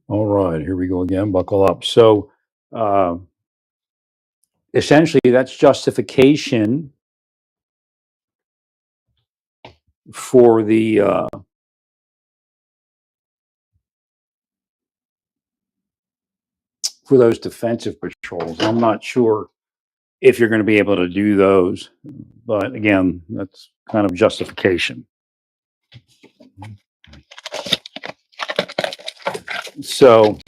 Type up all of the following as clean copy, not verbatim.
All right, here we go again. Buckle up. So, uh, essentially, that's justification for for those defensive patrols. I'm not sure if you're going to be able to do those, but again, that's kind of justification. So,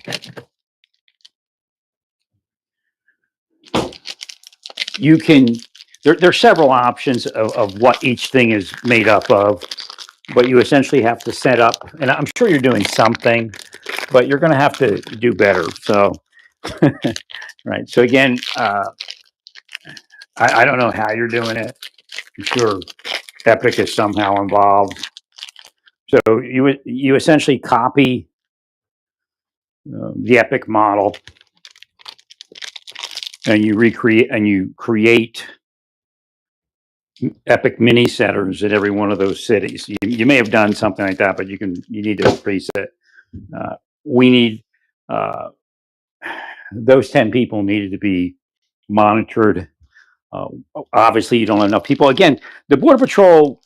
you can there's several options of what each thing is made up of, but you essentially have to set up, and I'm sure you're doing something, but you're going to have to do better. So, right. So again, I don't know how you're doing it. I'm sure Epic is somehow involved. So you essentially copy the Epic model, and you create Epic mini centers in every one of those cities. You may have done something like that, but you need to increase it. We need uh, those 10 people needed to be monitored. Uh, Obviously, you don't have enough people. Again, the Border Patrol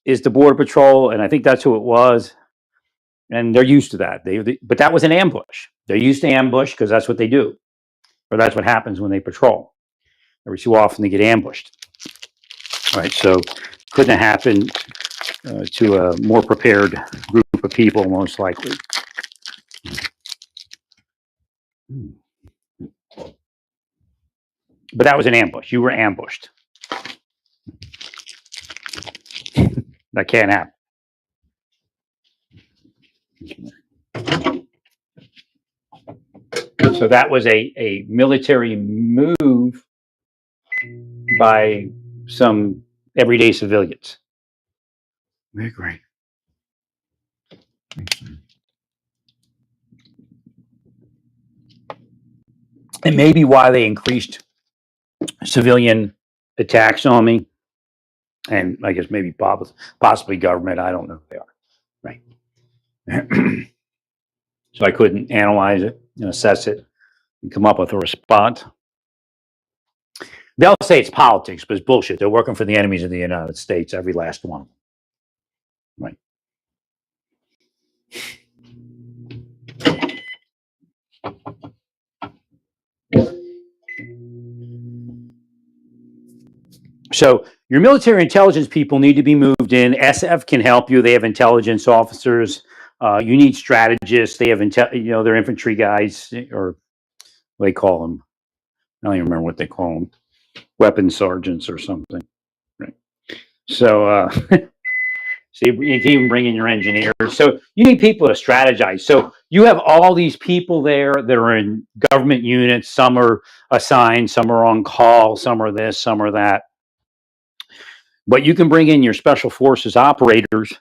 is the Border Patrol, and I think that's who it was. And they're used to that. But that was an ambush. They're used to ambush because that's what they do, or that's what happens when they patrol. Every so often they get ambushed, right? So couldn't have happened to a more prepared group of people, most likely. But that was an ambush. You were ambushed. That can't happen. So that was a military move by some everyday civilians. I agree. And maybe why they increased civilian attacks on me, and I guess maybe possibly government. I don't know who they are, right? So I couldn't analyze it and assess it and come up with a response. They'll say it's politics, but it's bullshit. They're working for the enemies of the United States, every last one, right? So your military intelligence people need to be moved in. SF can help you. They have intelligence officers. You need strategists. They have they're infantry guys, or what they call them. I don't even remember what they call them. Weapons sergeants or something. Right. So so you can even bring in your engineers. So you need people to strategize. So you have all these people there that are in government units. Some are assigned, some are on call, some are this, some are that. But you can bring in your special forces operators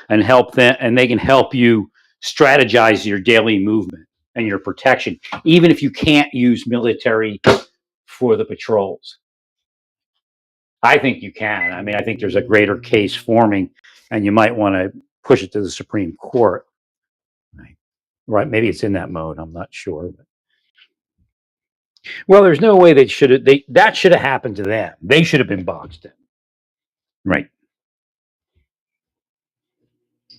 and help them, and they can help you strategize your daily movement and your protection, even if you can't use military for the patrols. I think you can. I mean, I think there's a greater case forming, and you might want to push it to the Supreme Court. Right? Maybe it's in that mode. I'm not sure. Well, there's no way that should have happened to them. They should have been boxed in. Right?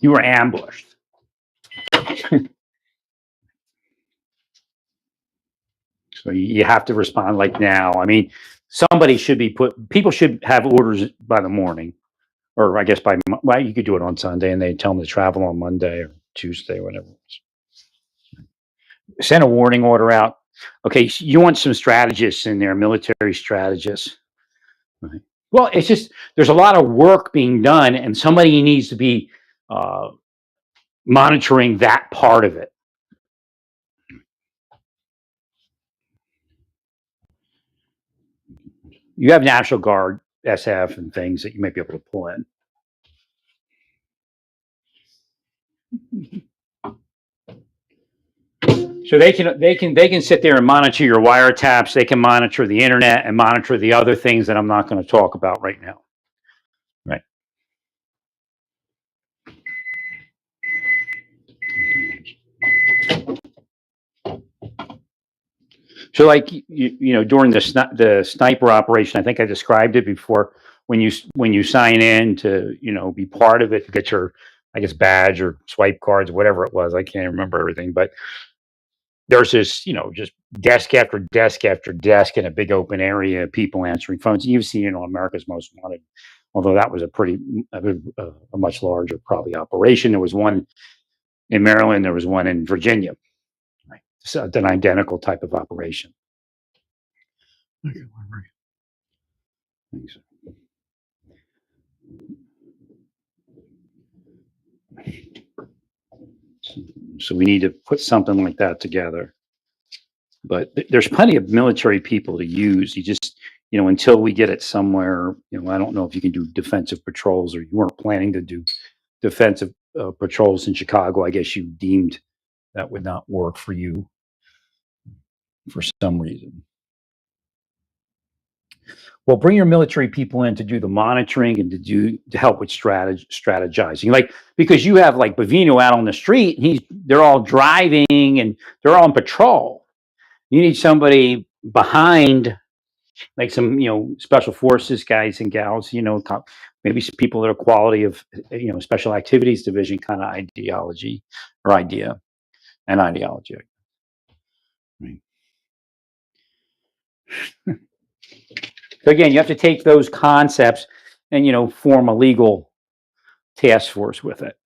You were ambushed. So you have to respond like now. I mean, people should have orders by the morning, or I guess well, you could do it on Sunday and they tell them to travel on Monday or Tuesday, whatever. Send a warning order out. Okay, you want some strategists in there, military strategists. Right. Well, it's just there's a lot of work being done, and somebody needs to be uh, monitoring that part of it. You have National Guard, SF, and things that you might be able to pull in. So they can sit there and monitor your wiretaps. They can monitor the internet and monitor the other things that I'm not going to talk about right now. Right. So, like during the sniper operation, I think I described it before. When you sign in to be part of it, to get your, I guess, badge or swipe cards, whatever it was. I can't remember everything, but there's this just desk after desk after desk in a big open area, people answering phones. You've seen it on America's Most Wanted, although that was a much larger probably operation. There was one in Maryland, there was one in Virginia, right? So an identical type of operation. Okay, thanks. So we need to put something like that together. But there's plenty of military people to use. You just, until we get it somewhere, I don't know if you can do defensive patrols, or you weren't planning to do defensive patrols in Chicago. I guess you deemed that would not work for you for some reason. Well, bring your military people in to do the monitoring and to help with strategizing. Like, because you have like Bavino out on the street, and they're all driving and they're all on patrol. You need somebody behind, like some special forces guys and gals, maybe some people that are quality of special activities division kind of ideology or idea and ideology. Right. So again, you have to take those concepts and form a legal task force with it.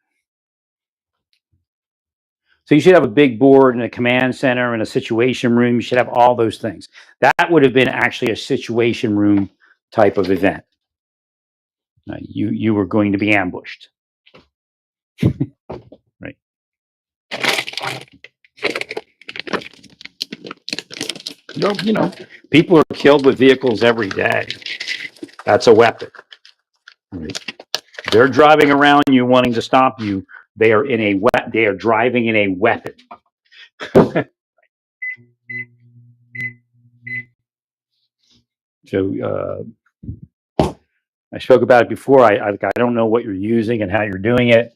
So you should have a big board and a command center and a situation room. You should have all those things. That would have been actually a situation room type of event. You were going to be ambushed. Right. People are killed with vehicles every day. That's a weapon. Right. They're driving around you wanting to stop you. They are they are driving in a weapon. So I spoke about it before. I don't know what you're using and how you're doing it,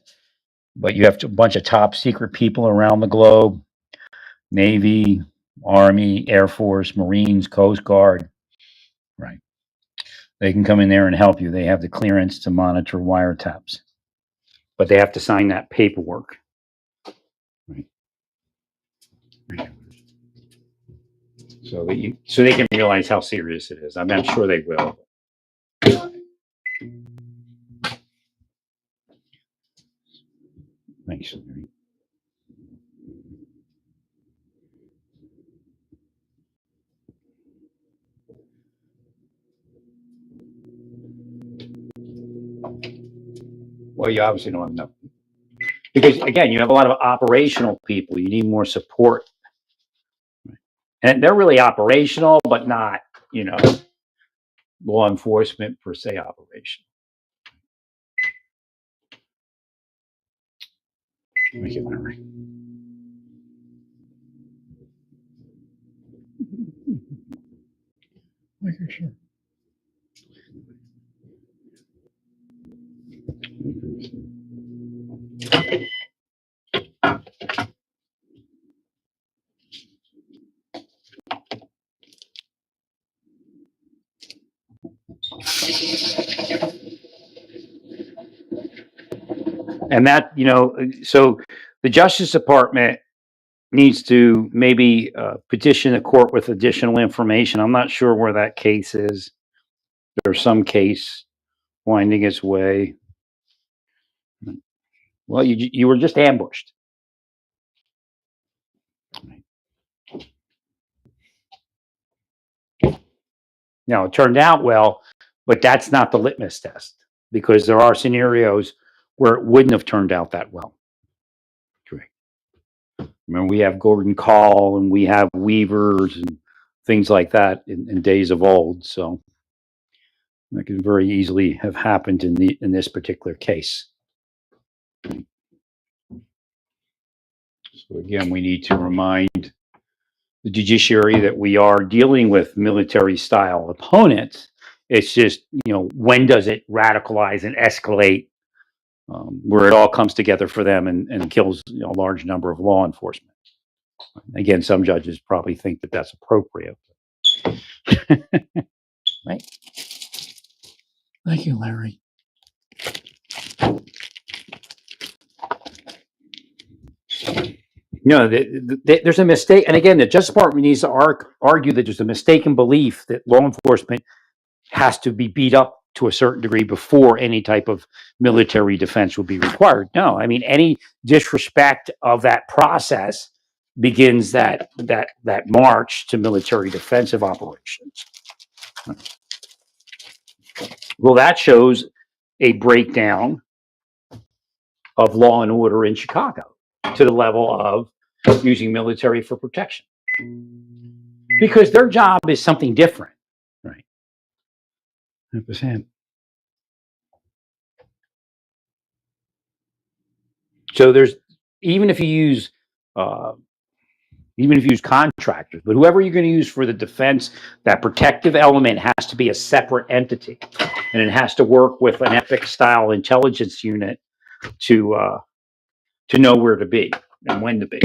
but you have a bunch of top secret people around the globe: Navy, Army, Air Force, Marines, Coast Guard. Right. They can come in there and help you. They have the clearance to monitor wiretaps, but they have to sign that paperwork. Right. So they can realize how serious it is. I'm sure they will. Thanks, Larry. Well, you obviously don't have enough. Because again, you have a lot of operational people. You need more support. And they're really operational, but not, law enforcement per se operation. Make it Larry. Okay, sure. And that, so the Justice Department needs to maybe petition the court with additional information. I'm not sure where that case is. There's some case winding its way. Well, you were just ambushed. Now, it turned out well, but that's not the litmus test, because there are scenarios where it wouldn't have turned out that well. Correct. Remember, we have Gordon Call and we have Weavers and things like that in days of old. So that could very easily have happened in this particular case. So again, we need to remind the judiciary that we are dealing with military style opponents. It's just, when does it radicalize and escalate, where it all comes together for them and kills a large number of law enforcement. Again, some judges probably think that that's appropriate. Right. Thank you, Larry. There's a mistake, and again, the Justice Department needs to argue that there's a mistaken belief that law enforcement has to be beat up to a certain degree before any type of military defense will be required. No, I mean, any disrespect of that process begins that march to military defensive operations. Well, that shows a breakdown of law and order in Chicago to the level of using military for protection, because their job is something different, right? 100%. So there's, even if you use contractors, but whoever you're going to use for the defense, that protective element has to be a separate entity, and it has to work with an EPIC style intelligence unit to know where to be and when to be.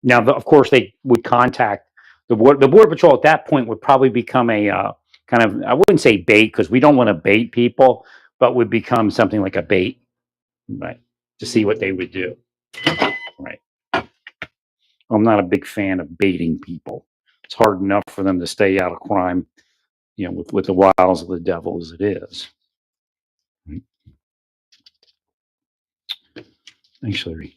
Now, of course, they would contact the border patrol. At that point, would probably become a kind of, I wouldn't say bait, because we don't want to bait people, but would become something like a bait, right, to see what they would do. Right. I'm not a big fan of baiting people. It's hard enough for them to stay out of crime, with the wiles of the devil as it is. Right. Thanks, Larry.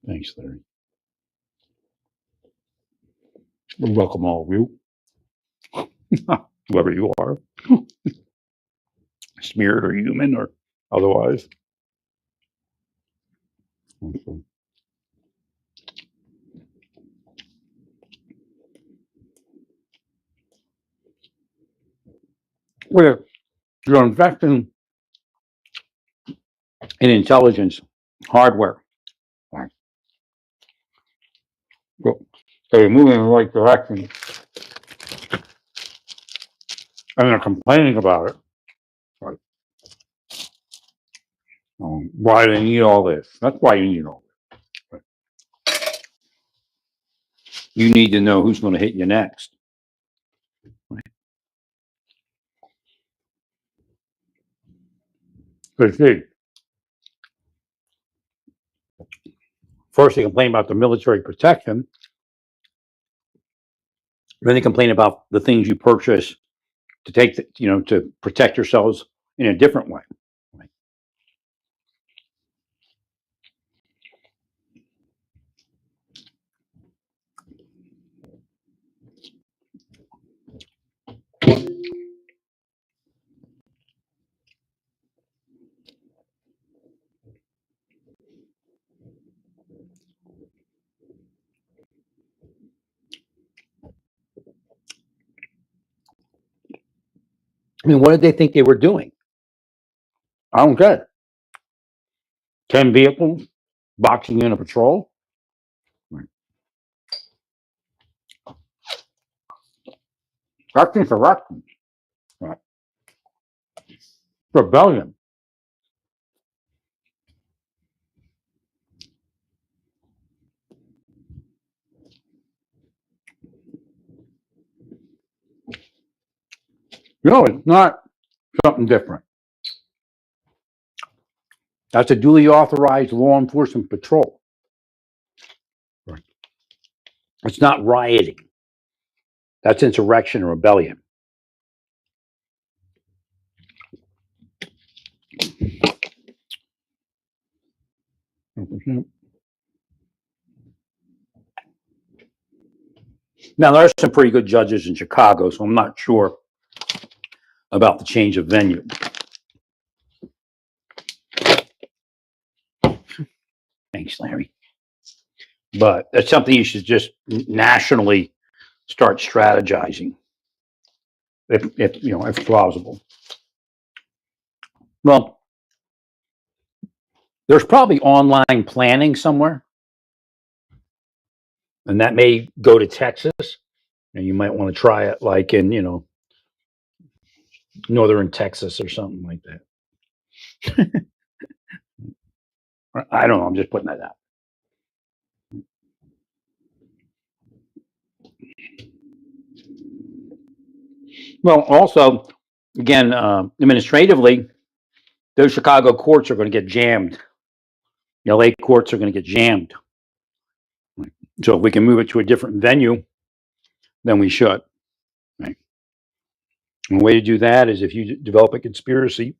Thanks, Larry. Welcome, all of you, whoever you are, spirit or human or otherwise. Okay. Well, you're investing in intelligence hardware. Right. Well, so you're moving in the right direction, and they're complaining about it. Right. Why do they need all this? That's why you need all this. Right. You need to know who's going to hit you next. Right. Because see, first they complain about the military protection, then they complain about the things you purchase to to protect yourselves in a different way. Right. I mean, what did they think they were doing? I don't get it. 10 vehicles boxing in a patrol. Right. That's insurrection. Right. Rebellion. No, it's not something different. That's a duly authorized law enforcement patrol. Right. It's not rioting. That's insurrection and rebellion. Now, there are some pretty good judges in Chicago, so I'm not sure about the change of venue. Thanks, Larry. But that's something you should just nationally start strategizing, if plausible. Well, there's probably online planning somewhere and that may go to Texas, and you might want to try it like in northern Texas or something like that. I don't know. I'm just putting that out. Well, also, again, administratively, those Chicago courts are going to get jammed. The LA courts are going to get jammed. So if we can move it to a different venue, then we should. Right. And the way to do that is if you develop a conspiracy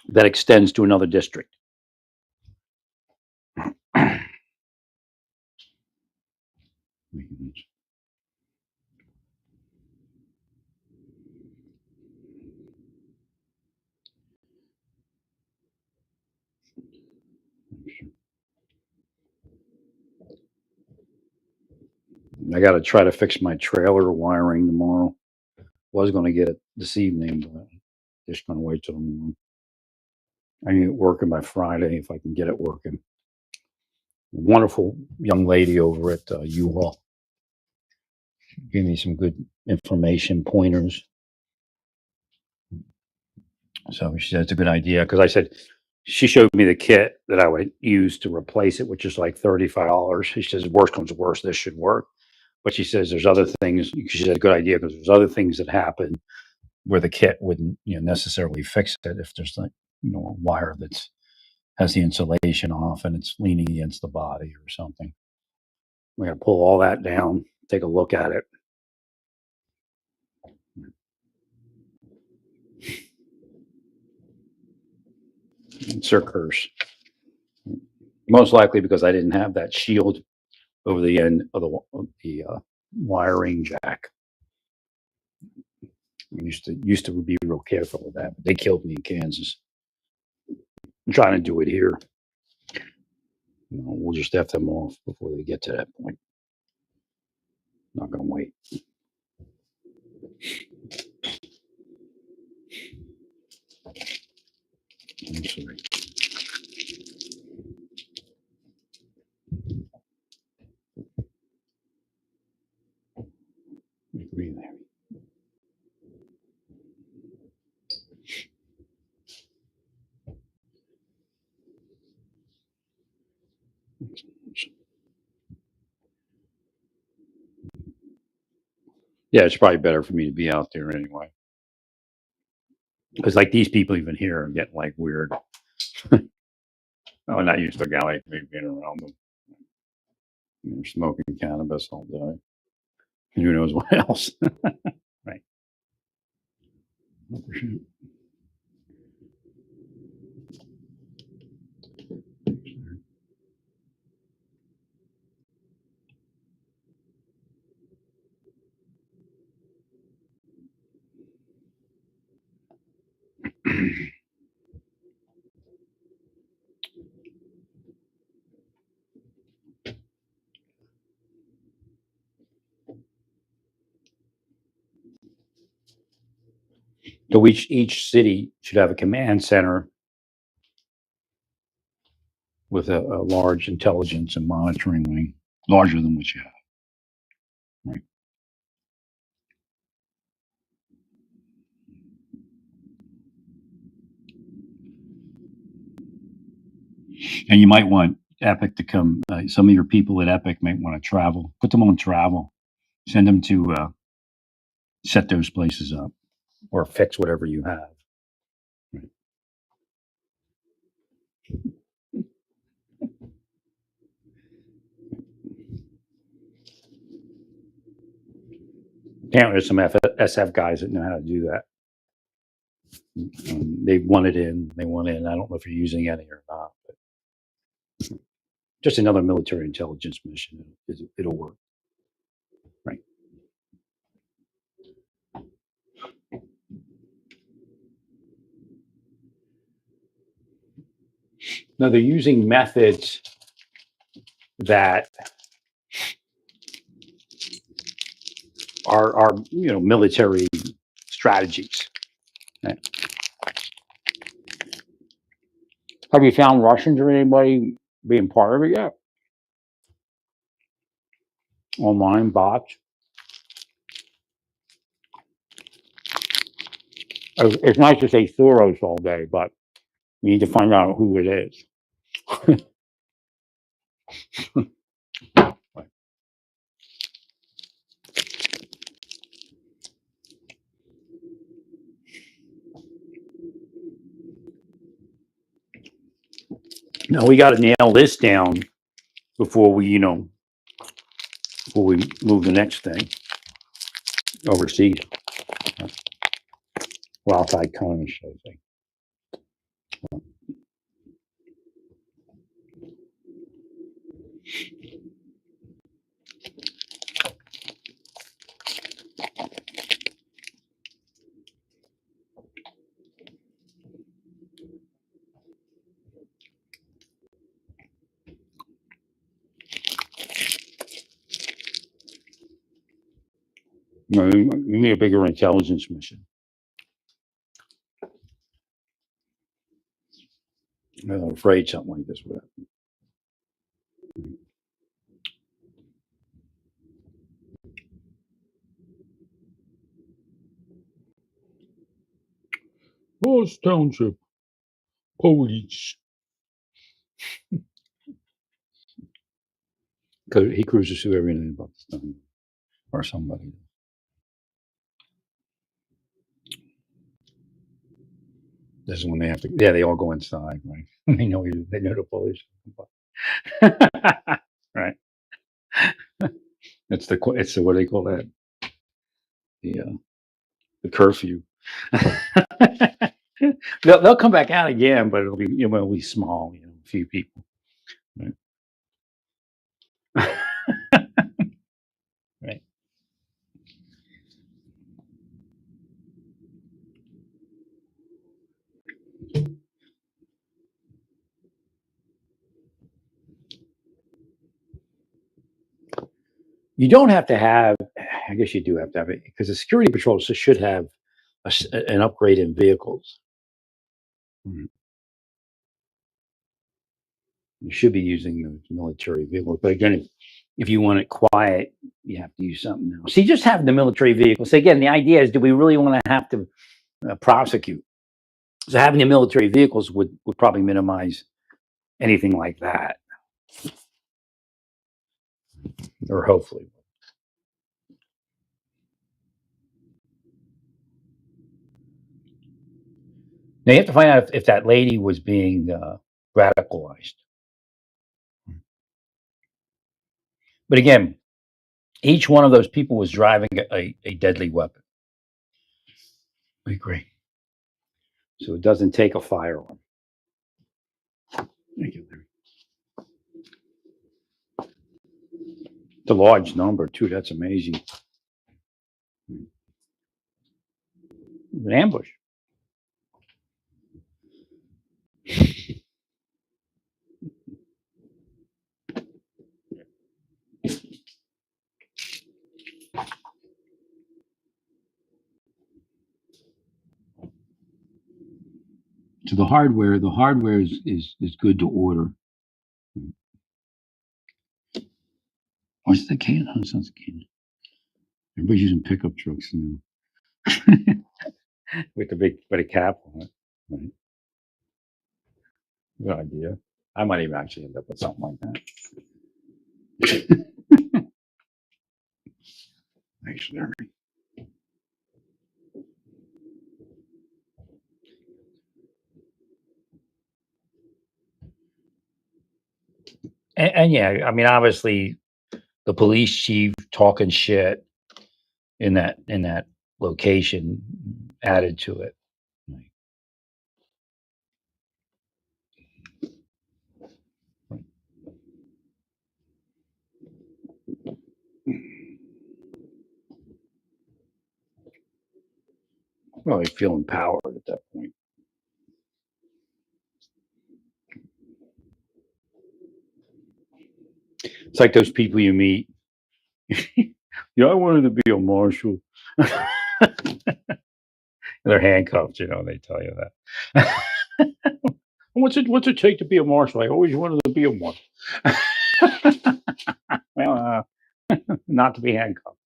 that extends to another district. I got to try to fix my trailer wiring tomorrow. Was going to get it this evening, but just going to wait till tomorrow. I need it working by Friday if I can get it working. Wonderful young lady over at U-Haul gave me some good information pointers. So she said it's a good idea because I said she showed me the kit that I would use to replace it, which is like $35. She says, worst comes to worst, this should work. But she says there's other things. She said, good idea because there's other things that happen where the kit wouldn't necessarily fix it if there's like a wire that's has the insulation off and it's leaning against the body or something. We got to pull all that down, take a look at it. It's her curse. Most likely because I didn't have that shield over the end of the wiring jack. I used to be real careful with that, but they killed me in Kansas. I'm trying to do it here. We'll just F them off before they get to that point. Not going to wait. I'm sorry. Agree there. Yeah, it's probably better for me to be out there anyway. Because like these people even here are getting like weird. I'm not used to a guy like me being around them. They're smoking cannabis all day. And who knows what else. Right. So each city should have a command center with a large intelligence and monitoring wing, larger than what you have. Right. And you might want Epic to come. Some of your people at Epic might want to travel. Put them on travel. Send them to set those places up or fix whatever you have. Right. Apparently, there's some SF guys that know how to do that. They want it in. They want in. I don't know if you're using any or not, but just another military intelligence mission. It'll work. Right. Now they're using methods that are military strategies. Right. Have you found Russians or anybody being part of it yet? online bots. It's nice to say Soros all day, but we need to find out who it is. Now we got to nail this down before we, before we move the next thing overseas. Well, outside colonies, should I say. We need a bigger intelligence mission. I'm afraid something like this would happen. Ross Township police. Because he cruises through everything about this thing, or somebody. This is when they have to. Yeah, they all go inside, right? They know the police. Right. It's the what do they call that? The curfew. They'll come back out again, but it'll be small, a few people. Right. Right. You don't have to have. I guess you do have to have it because the security patrols should have an upgrade in vehicles. You should be using those military vehicles, but again, if you want it quiet, you have to use something else. See, just having the military vehicles. So again, the idea is, do we really want to have to prosecute? So having the military vehicles would probably minimize anything like that, or hopefully. Now you have to find out if that lady was being radicalized. But again, each one of those people was driving a deadly weapon. I agree. So it doesn't take a firearm. Thank you, Larry. It's a large number too. That's amazing. An ambush. So the hardware is good to order. What's the can? Oh, it's not the can. Everybody's using pickup trucks now. with a cap on it. Right. Good idea. I might even actually end up with something like that. Thanks, Larry. And yeah, I mean, obviously, the police chief talking shit in that location added to it. Well, they feel empowered at that point. It's like those people you meet. Yeah, I wanted to be a marshal. They're handcuffed, they tell you that. What's it take to be a marshal? I always wanted to be a marshal. Well, not to be handcuffed.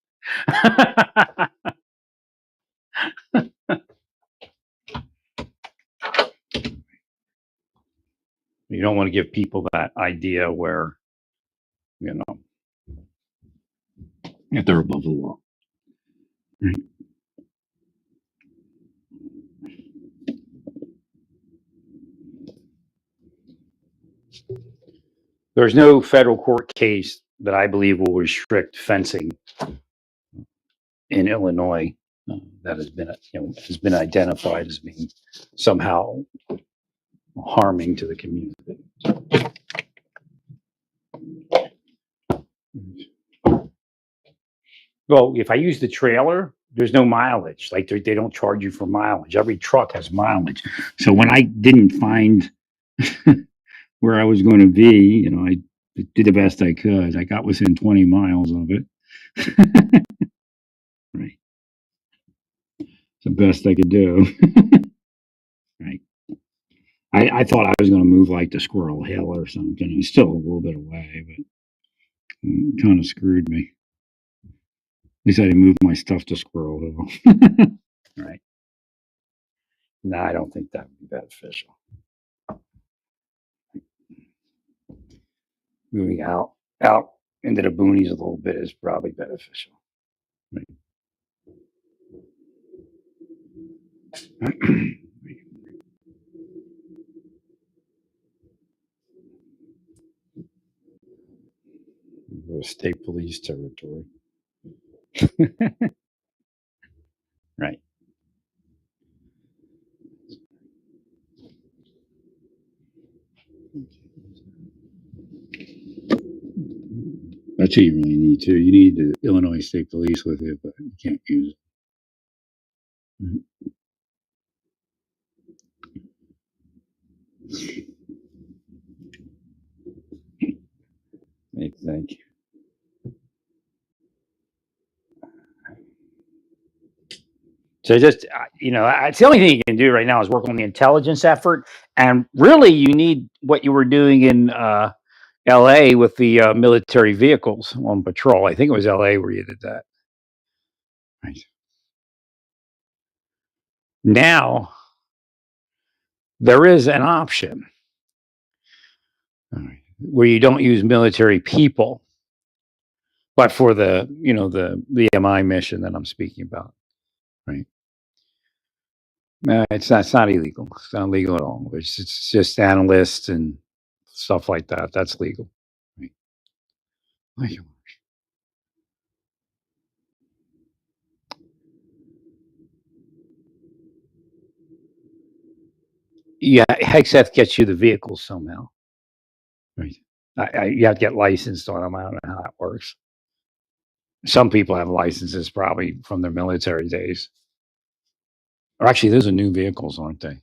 You don't want to give people that idea where, you know, if they're above the law. Right. There's no federal court case that I believe will restrict fencing in Illinois that has been, has been identified as being somehow harming to the community. Well, if I use the trailer, there's no mileage. Like they don't charge you for mileage. Every truck has mileage. So when I didn't find where I was going to be, I did the best I could. I got within 20 miles of it. Right. It's the best I could do. Right. I thought I was going to move like to Squirrel Hill or something. It's still a little bit away, but it kind of screwed me. At least I didn't move my stuff to Squirrel Hill. Right. No, I don't think that would be beneficial. Moving out into the boonies a little bit is probably beneficial. Right. State police territory. Right. That's what you really need too. You need the Illinois State Police with you, but you can't use it. Thank you. So just, it's the only thing you can do right now is work on the intelligence effort. And really, you need what you were doing in LA with the military vehicles on patrol. I think it was LA where you did that. Right. Now, there is an option where you don't use military people, but for the MI mission that I'm speaking about. Right. It's not illegal. It's not legal at all. It's just analysts and stuff like that. That's legal. Right. Thank you. Yeah, Hexeth gets you the vehicles somehow. Right. You have to get licensed on them. I don't know how that works. Some people have licenses probably from their military days. Or actually, those are new vehicles, aren't they?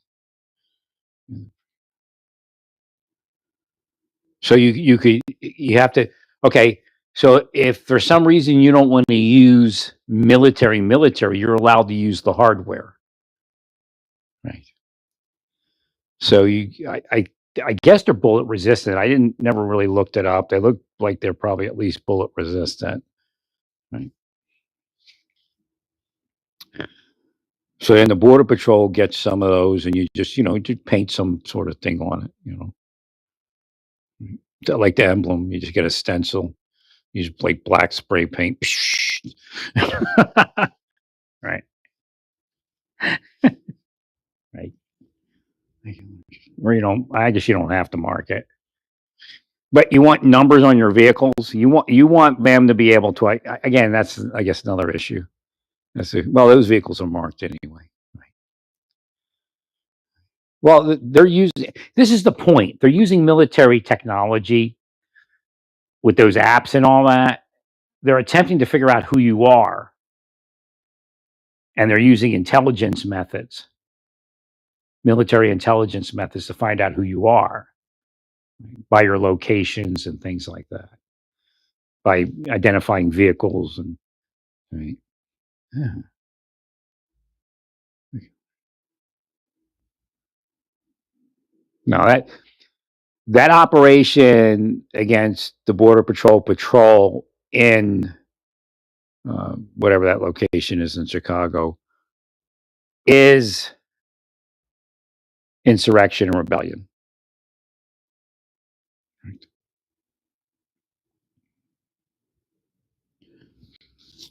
So you have to, okay. So if for some reason you don't want to use military, you're allowed to use the hardware. Right. So I guess they're bullet resistant. I never really looked it up. They look like they're probably at least bullet resistant. Right. So then the border patrol gets some of those, and you just paint some sort of thing on it. Like the emblem, you just get a stencil. Use like black spray paint. Right. Right. Or I guess you don't have to mark it. But you want numbers on your vehicles. You want them to be able to. Again, that's I guess another issue. Well, those vehicles are marked anyway. Right. Well, they're using. This is the point. They're using military technology with those apps and all that. They're attempting to figure out who you are, and they're using intelligence methods, military intelligence methods, to find out who you are by your locations and things like that, by identifying vehicles and right. Yeah. No, that operation against the Border Patrol in whatever that location is in Chicago is insurrection and rebellion.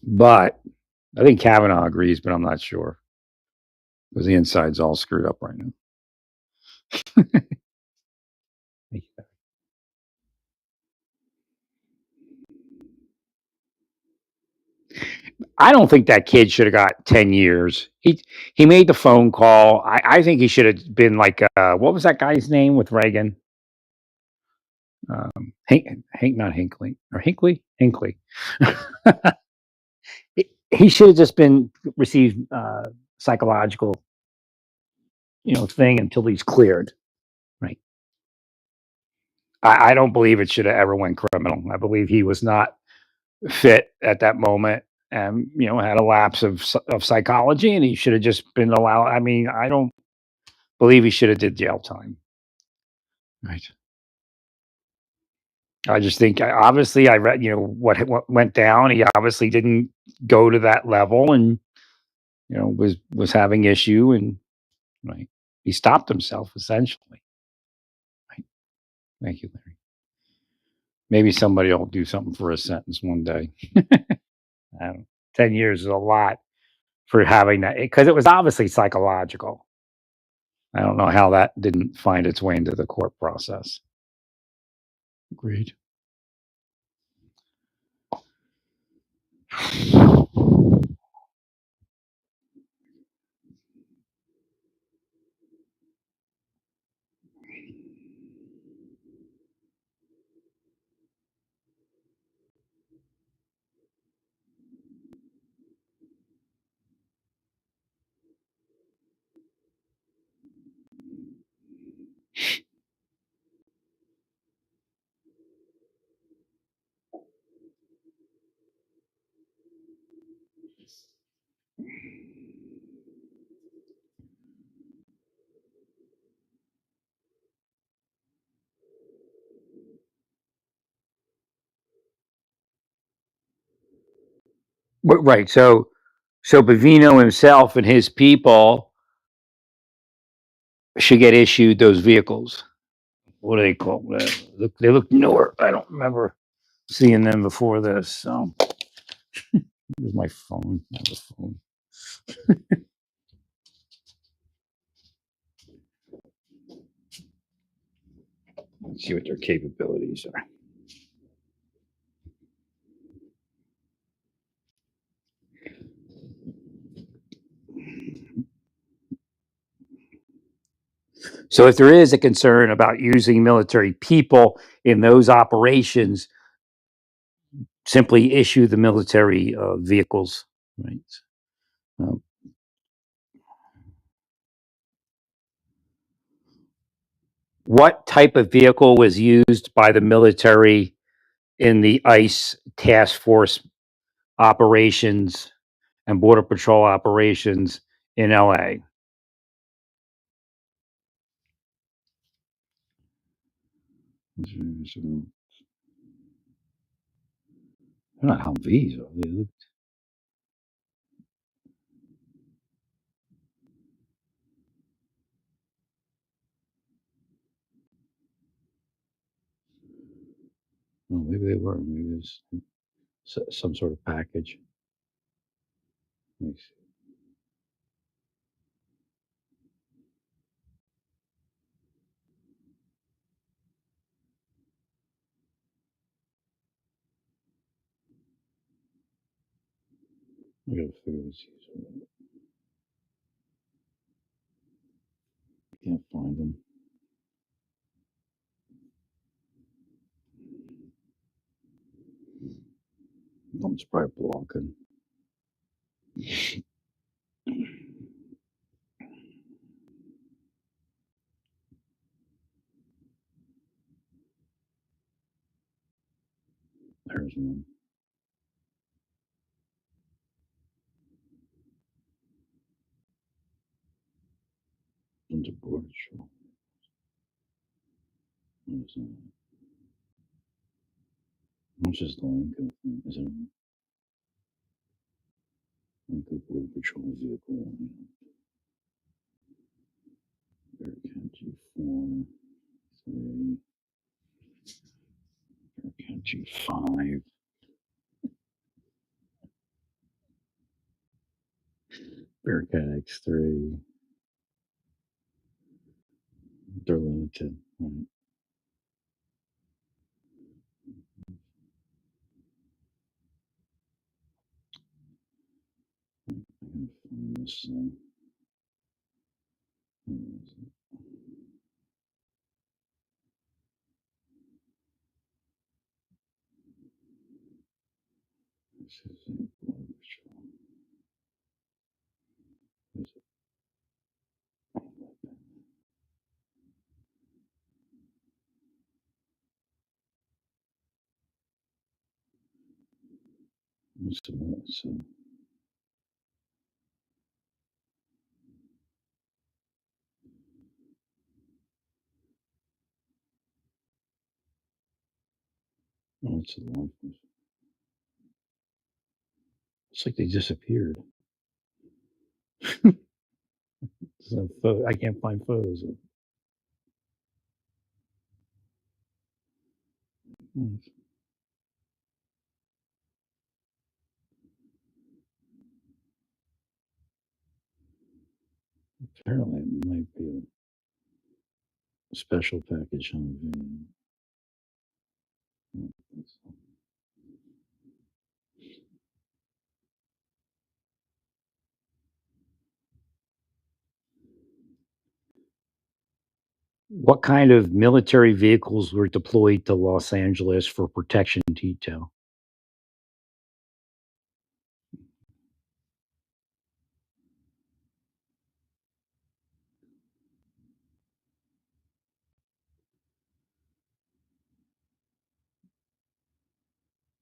But I think Kavanaugh agrees, but I'm not sure because the inside's all screwed up right now. I don't think that kid should have got 10 years. He made the phone call. I think he should have been like what was that guy's name with Reagan? Hank, not Hinckley or Hinckley. He should have just been received psychological, thing until he's cleared. Right. I don't believe it should have ever went criminal. I believe he was not fit at that moment and had a lapse of psychology and he should have just been allowed. I mean, I don't believe he should have did jail time. Right. I just think obviously I read what went down. He obviously didn't go to that level and was having issue and right. He stopped himself essentially. Right. Thank you, Larry. Maybe somebody will do something for a sentence one day. I don't 10 years is a lot for having that because it was obviously psychological. I don't know how that didn't find its way into the court process. Agreed. Right. So Bavino himself and his people should get issued those vehicles. What do they call them? They look newer. I don't remember seeing them before this. So here's my phone. I have a phone. Let's see what their capabilities are. So if there is a concern about using military people in those operations, simply issue the military vehicles. Right. Um, what type of vehicle was used by the military in the ICE task force operations and border patrol operations in LA? They're not Humvees. They look. Oh, maybe they were. Maybe it's some sort of package. Let me see. I gotta figure this out. Can't find them. Someone's probably blocking. There's one. One's a border patrol. What is that? What's just the Lincoln thing? Is it a Lincoln Border Patrol vehicle? Bearcat G4, 3, Bearcat G5, Bearcat X3. They're limited, right? I gotta find this thing. Where is it? This is a Border Patrol. Is it? What's the note? So, oh, it's a law enforcement. It's like they disappeared. So I can't find photos of. Hmm. Apparently, it might be a special package on video. I don't think so. What kind of military vehicles were deployed to Los Angeles for protection detail?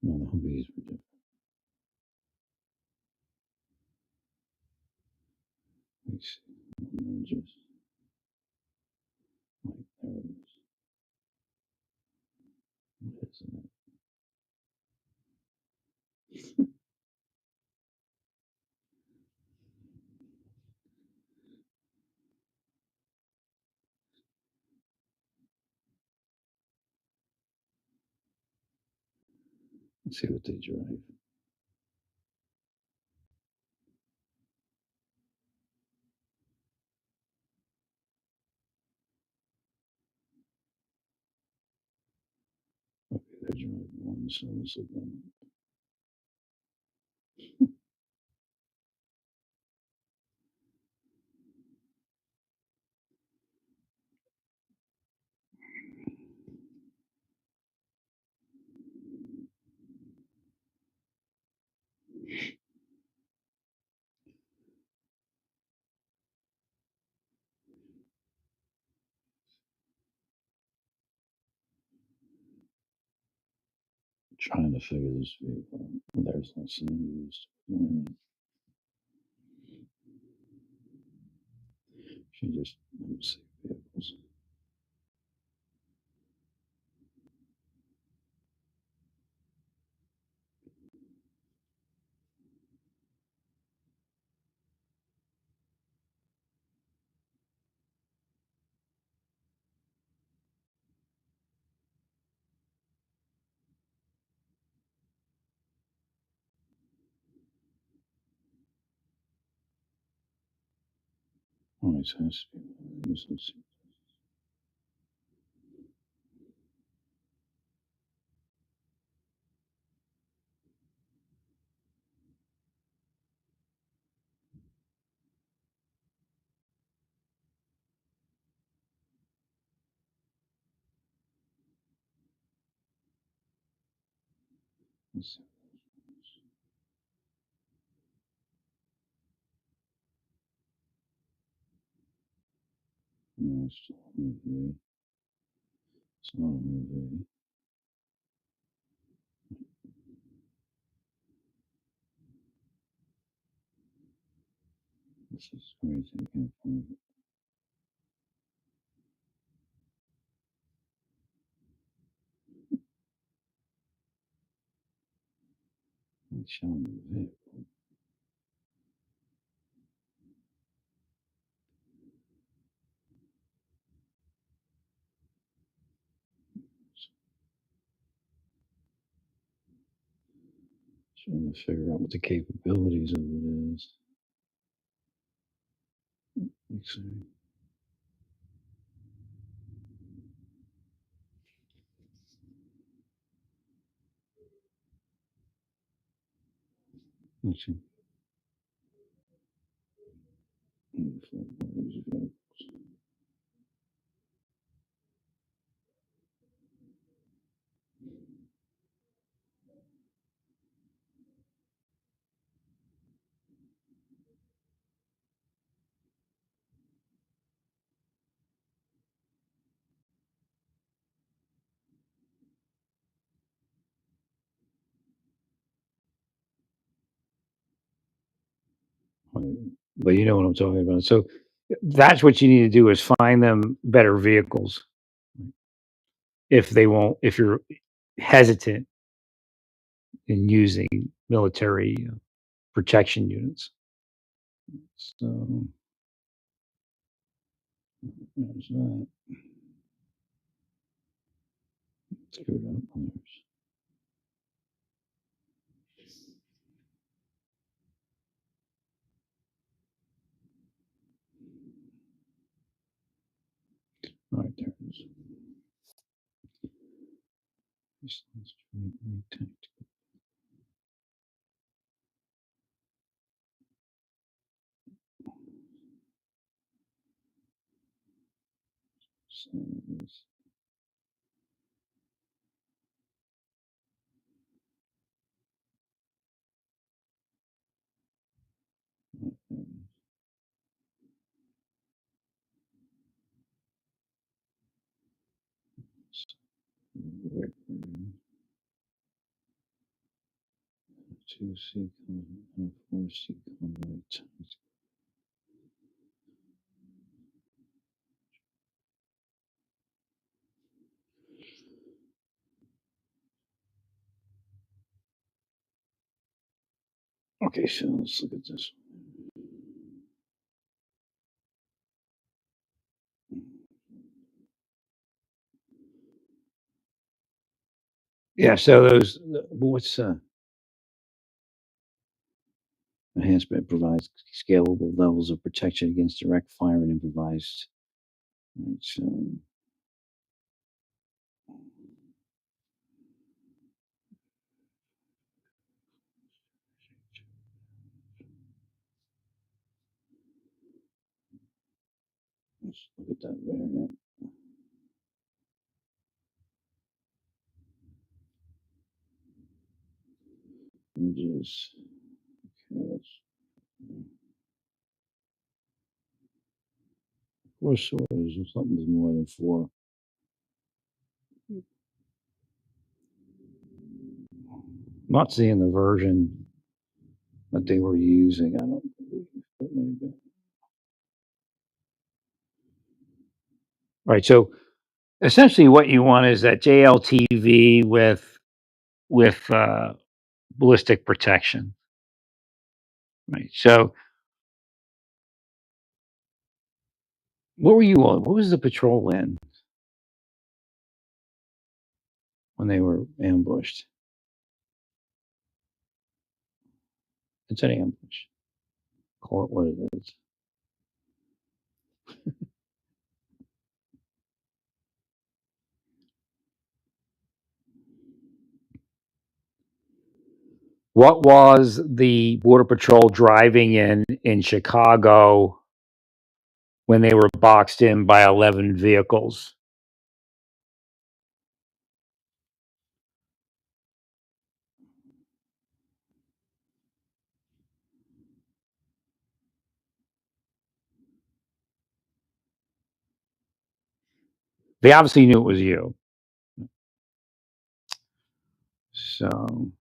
No, the Humvees were different. Let me see. Images. Like, there it is. What is it? Let's see what they drive. Okay, they drive one, so let's look them up. Trying to figure this vehicle out. Well, there's Los Angeles. Wait a minute. She just, let me see vehicles. Oh, it has to be one of these. Let's see. Let's see. No, it's still a movie. It's not a movie. This is crazy. I can't find it. Showing the vehicle. Trying to figure out what the capabilities of it is. Let's see. Let's see. But you know what I'm talking about. So that's what you need to do is find them better vehicles if they won't if you're hesitant in using military protection units. So there's that. Screwed up. All right, there it is. Let's try tactical. Settings. Right, there it is. Where- Two C combat, four C combat. Okay, so let's look at this. Yeah, so those what's enhancement provides scalable levels of protection against direct fire and improvised. Right, so let's look at that variant. Images. Okay, four swords. Something's more than four. Not seeing the version that they were using. I don't believe, but maybe. Right. So essentially, what you want is that JLTV with ballistic protection. Right. So what were you on? What was the patrol in when they were ambushed? It's an ambush. Call it what it is. What was the Border Patrol driving in Chicago when they were boxed in by 11 vehicles? They obviously knew it was you. So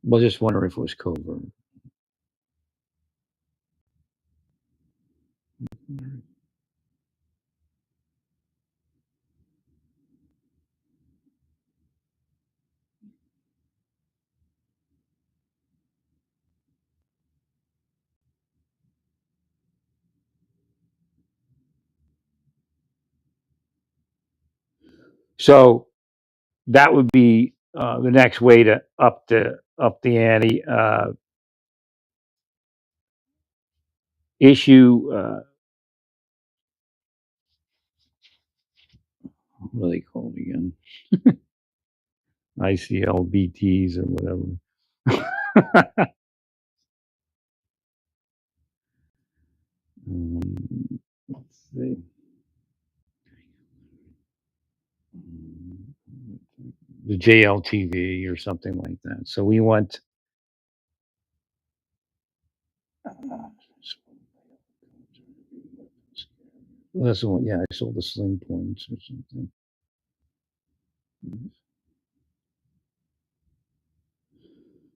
we'll just wonder if it was covert. So that would be the next way to up the ante. Issue what are they called again? ICLBTs or whatever. Let's see. The JLTV or something like that. So we want. That's the one. Yeah, I saw the sling points or something.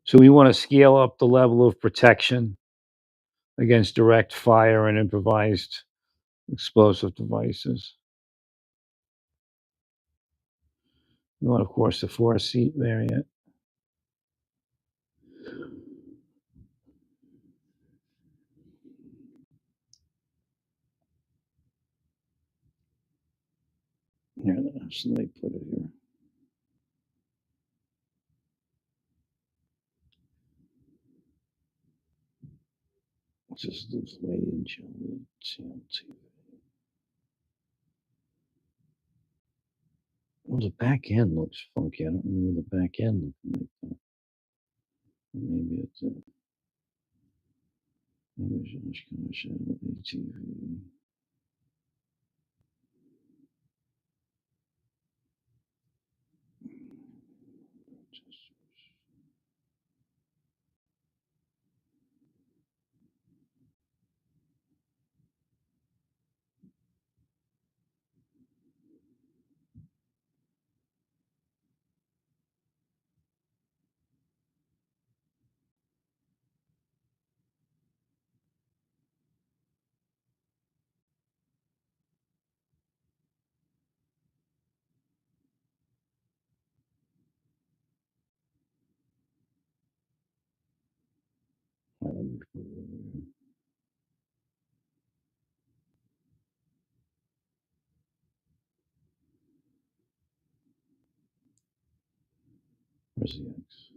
So we want to scale up the level of protection against direct fire and improvised explosive devices. We want, of course, the four-seat variant. Here, so let me put it here. Just this way in CLT. Well, the back end looks funky. I don't remember the back end looking like that. Maybe it's maybe it's kind of shadow ATV. Let me put it over here. Where's the X?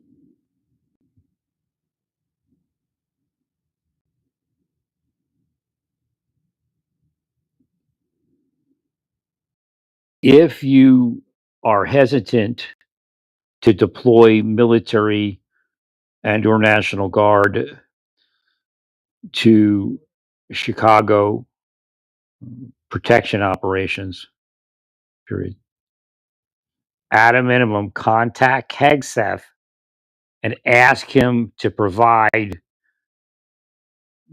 If you are hesitant to deploy military and or National Guard to Chicago protection operations, period. At a minimum, contact Hegseth and ask him to provide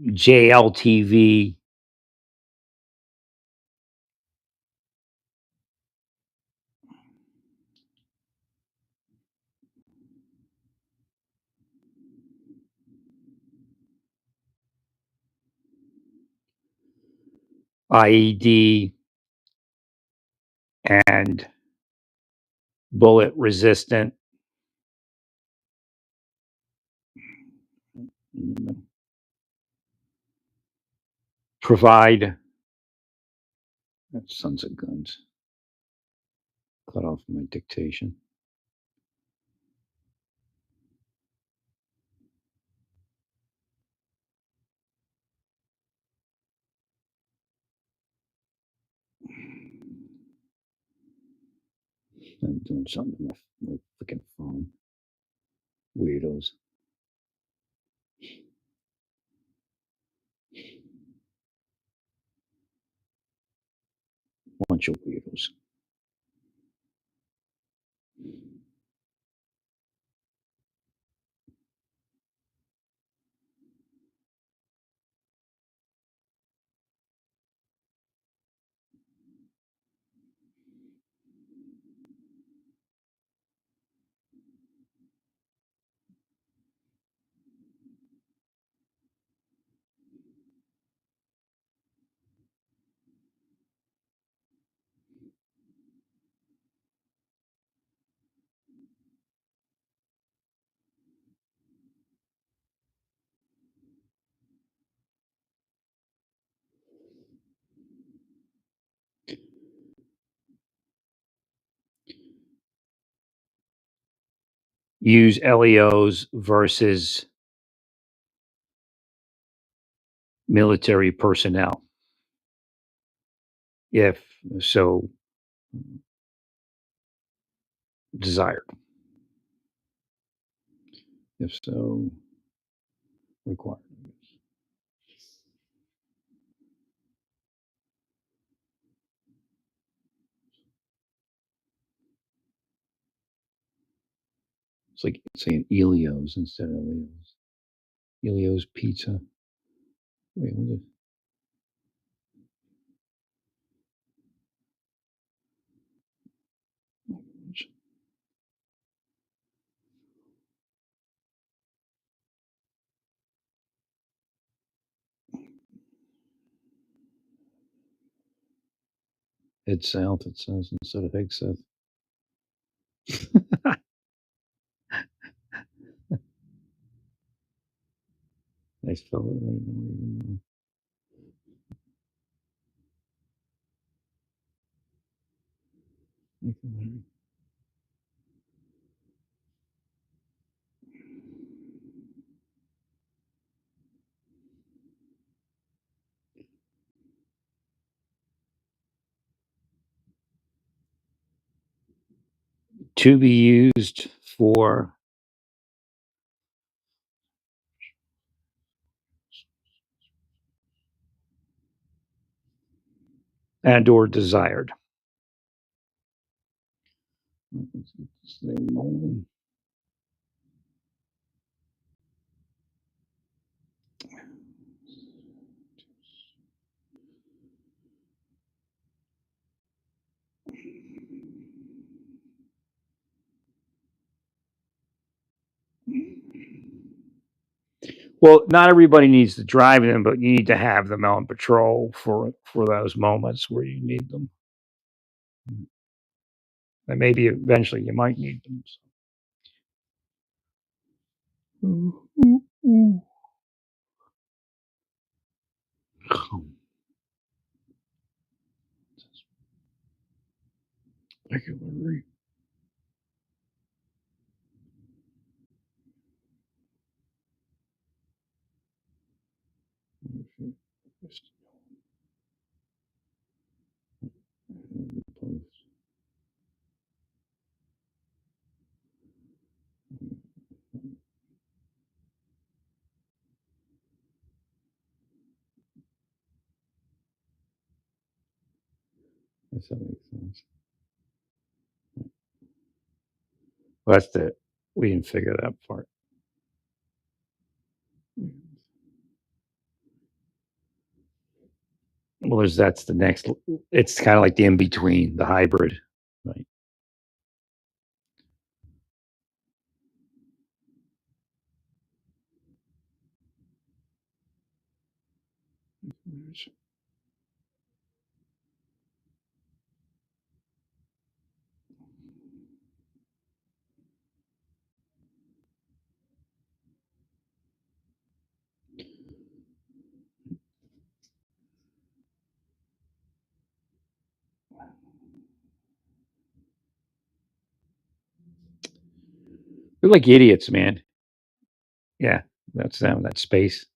JLTV IED and bullet resistant. Provide. Sons of guns. Cut off my dictation. I'm doing something to my freaking phone. Weirdos. Bunch of weirdos. use LEOs versus military personnel? If so desired. If so required. It's like saying Elios instead of Leos. Elio's Pizza. Wait, what is it? Head south, it says, instead of head south. I spell it right. I don't even know. Thank you, Larry. To be used for and or desired. Well, not everybody needs to drive them, but you need to have them out on patrol for those moments where you need them. And maybe eventually you might need them. Thank you, Larry. Yes, that makes sense. Well, that's the we didn't figure that part. Well, there's that's the next. It's kind of like the in between, the hybrid, right? They're like idiots, man. Yeah, that's them. That space.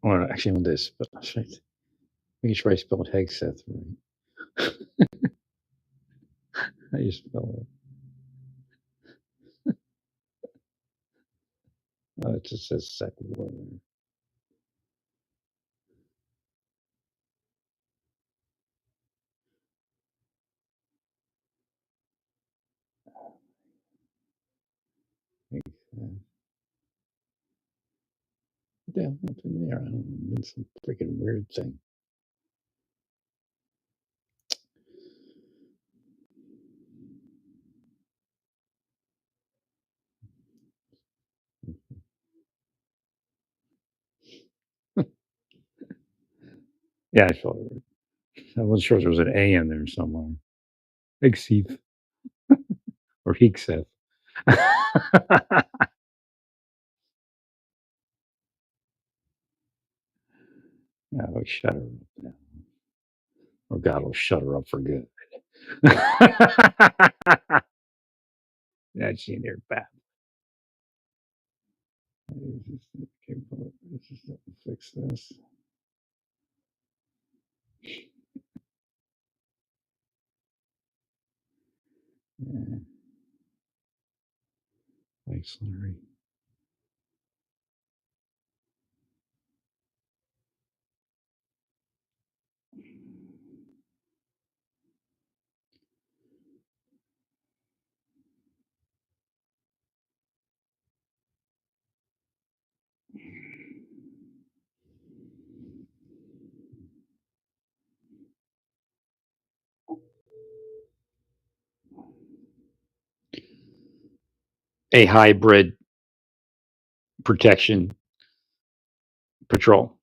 Or actually, on this, but make sure I spelled Hegseth right. How do you spell it? Oh, it just says second word there. What the hell happened there? I don't know. It's some freaking weird thing. Yeah, I saw it. I wasn't sure if there was an A in there somewhere. Exceed or Heakseth. Oh, shut her up now. Or God will shut her up for good. Yeah, she in there bad. Okay, let's just fix this. Yeah, thanks, Larry. A hybrid protection patrol.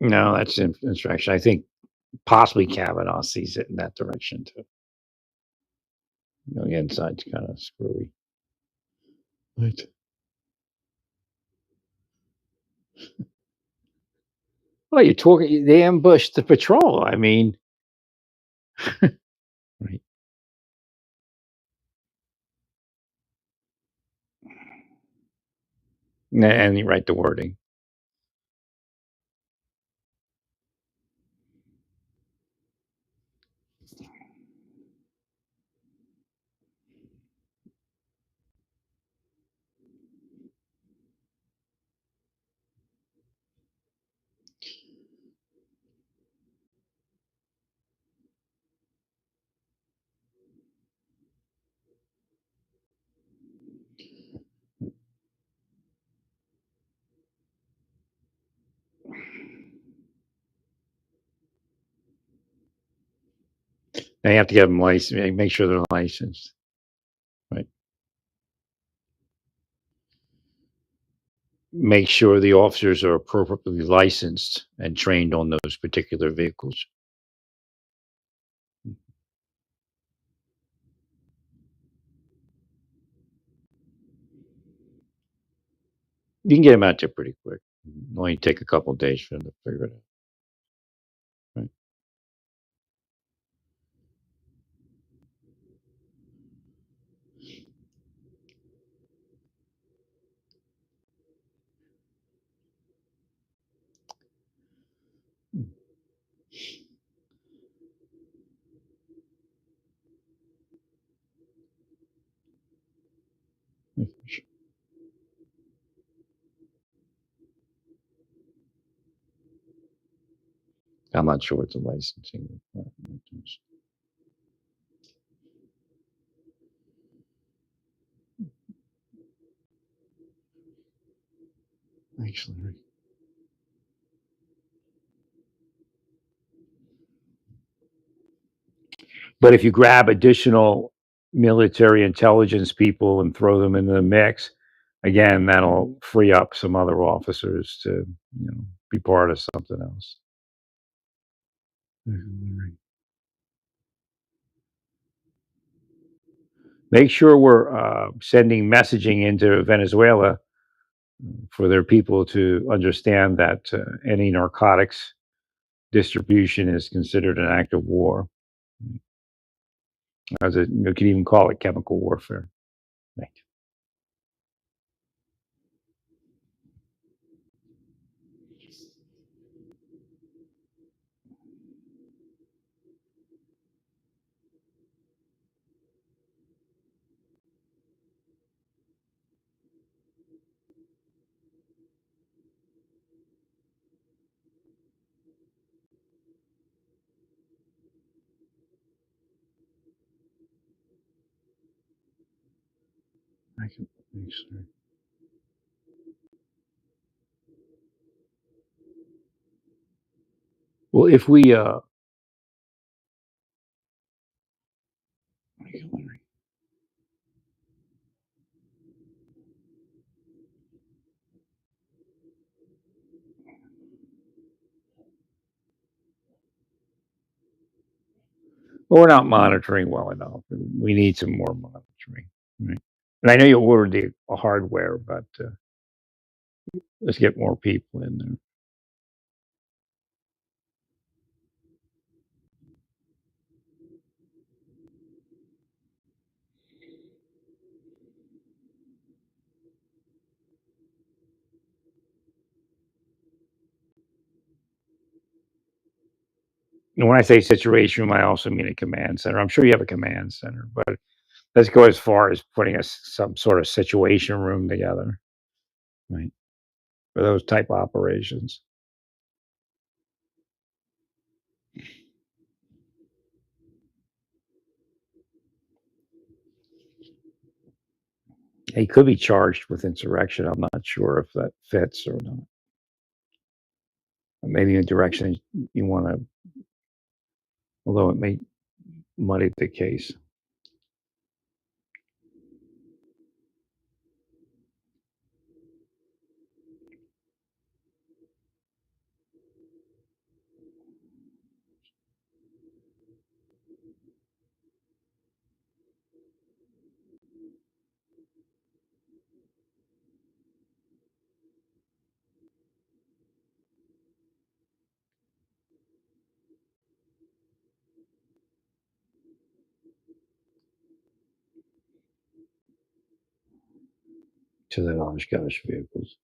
No, that's instruction. I think possibly Kavanaugh sees it in that direction too. The inside's kind of screwy. Right. Well, you're talking. They ambushed the patrol. I mean, right. And you write the wording. Now you have to get them licensed. Make sure they're licensed. Right. Make sure the officers are appropriately licensed and trained on those particular vehicles. You can get them out there pretty quick. It'll only take a couple of days for them to figure it out. Right. I'm not sure what the licensing requirement is. Actually, but if you grab additional military intelligence people and throw them into the mix, again, that'll free up some other officers to, be part of something else. Make sure we're sending messaging into Venezuela for their people to understand that any narcotics distribution is considered an act of war. As it, you could even call it chemical warfare. Right. I can make sure. Well, if we But we're not monitoring well enough. We need some more monitoring. Right? And I know you ordered the hardware, but let's get more people in there. And when I say situation room, I also mean a command center. I'm sure you have a command center, but let's go as far as putting some sort of situation room together, right, for those type of operations. He could be charged with insurrection. I'm not sure if that fits or not. Maybe in a direction you want to, although it may muddy the case. To the Oshkosh vehicles.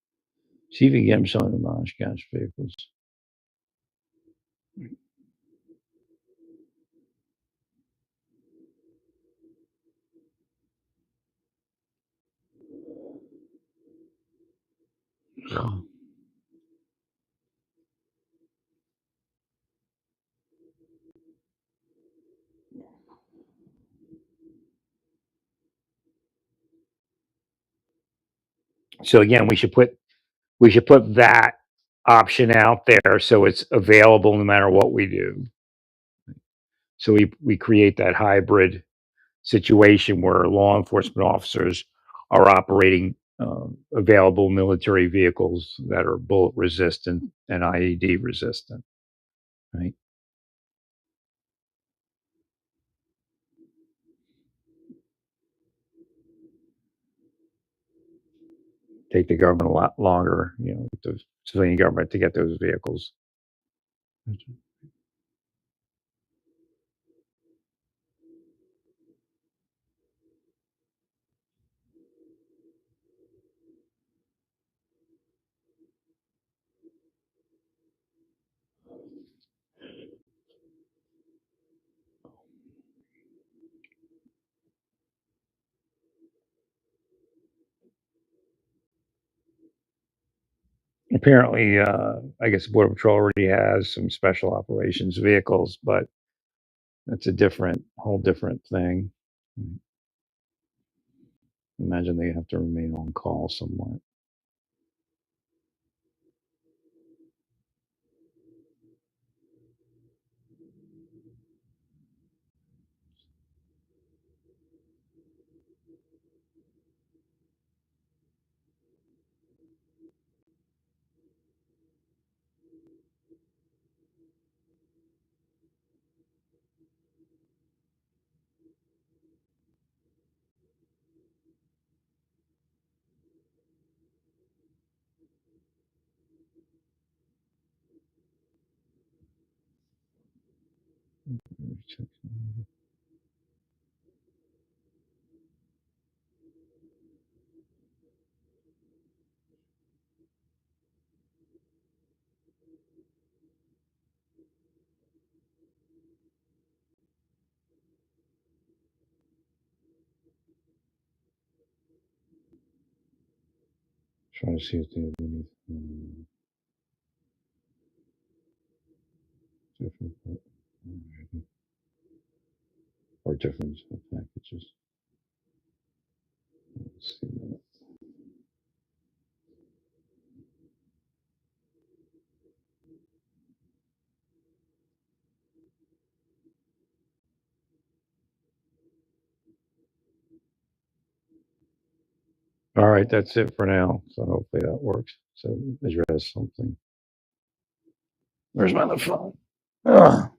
See if you can get them some of the Oshkosh vehicles. So again, we should put that option out there so it's available no matter what we do. So we create that hybrid situation where law enforcement officers are operating available military vehicles that are bullet resistant and IED resistant, right? Take the government a lot longer, the civilian government to get those vehicles. Apparently, I guess Border Patrol already has some special operations vehicles, but that's a whole different thing. Imagine they have to remain on call somewhat. Trying to see if they have anything different or different packages. Let's see that. All right, that's it for now. So hopefully that works. So address something. Where's my other phone? Ugh.